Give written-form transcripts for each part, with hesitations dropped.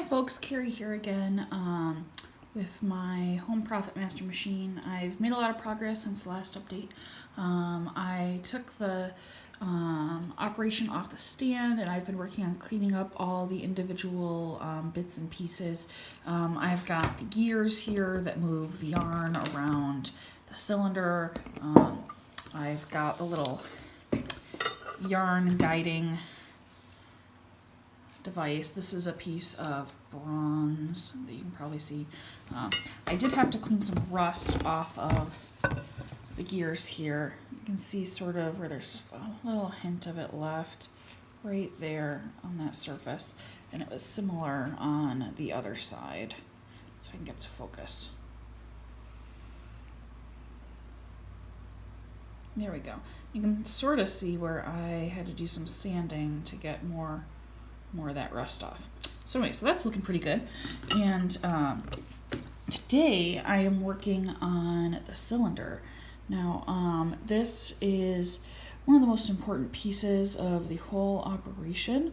folks, Carrie here again with my Home Profit Master machine. I've made a lot of progress since the last update. I took the operation off the stand and I've been working on cleaning up all the individual bits and pieces. I've got the gears here that move the yarn around the cylinder. I've got the little yarn guiding device. This is a piece of bronze that you can probably see. I did have to clean some rust off of the gears here. You can see sort of where there's just a little hint of it left right there on that surface, and it was similar on the other side. So I can get to focus. There we go. You can sort of see where I had to do some sanding to get more of that rust off. So anyway, so that's looking pretty good. And today I am working on the cylinder. Now this is one of the most important pieces of the whole operation.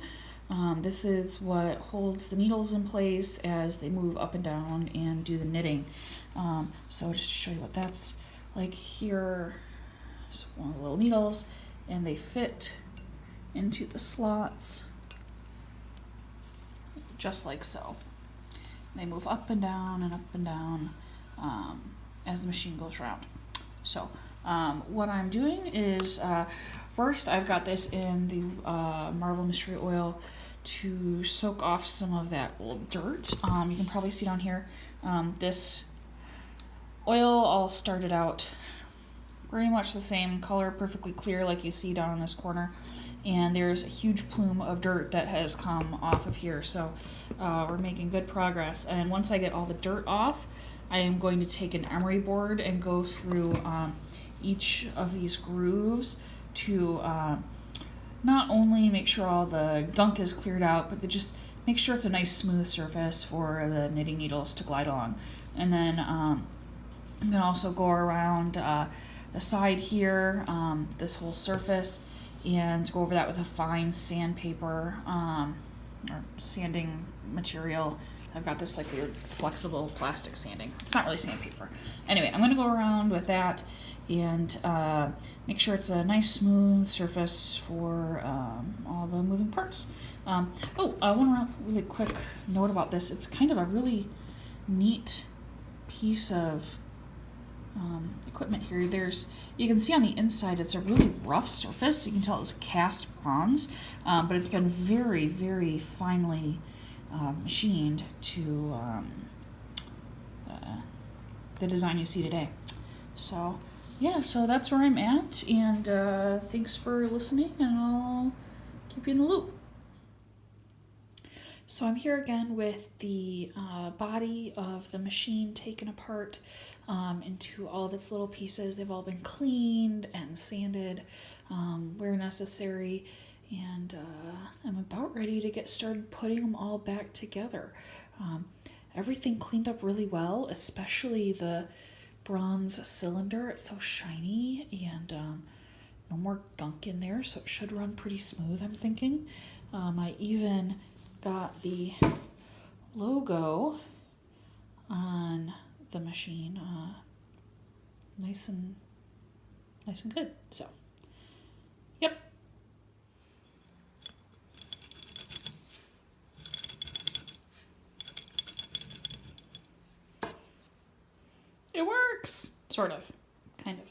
This is what holds the needles in place as they move up and down and do the knitting. So just to show you what that's like here. So one of the little needles, and they fit into the slots just like so. They move up and down as the machine goes around. So what I'm doing is first I've got this in the Marvel Mystery Oil to soak off some of that old dirt. You can probably see down here, this oil all started out pretty much the same color, perfectly clear like you see down in this corner. And there's a huge plume of dirt that has come off of here. So we're making good progress. And once I get all the dirt off, I am going to take an emery board and go through each of these grooves to not only make sure all the gunk is cleared out, but to just make sure it's a nice smooth surface for the knitting needles to glide along. And then I'm gonna also go around the side here, this whole surface, and go over that with a fine sandpaper or sanding material. I've got this like weird flexible plastic sanding. It's not really sandpaper. Anyway, I'm gonna go around with that and make sure it's a nice smooth surface for all the moving parts. I want to really quick note about this. It's kind of a really neat piece of equipment here. You can see on the inside it's a really rough surface. You can tell it's cast bronze, but it's been very, very finely machined to the design you see today. So yeah, so that's where I'm at, and thanks for listening, and I'll keep you in the loop. So I'm here again with the body of the machine taken apart into all of its little pieces. They've all been cleaned and sanded where necessary, and I'm about ready to get started putting them all back together. Everything cleaned up really well, especially the bronze cylinder. It's so shiny, and no more gunk in there, so it should run pretty smooth, I'm thinking. I even got the logo on the machine nice and good. So yep. It works, sort of, kind of.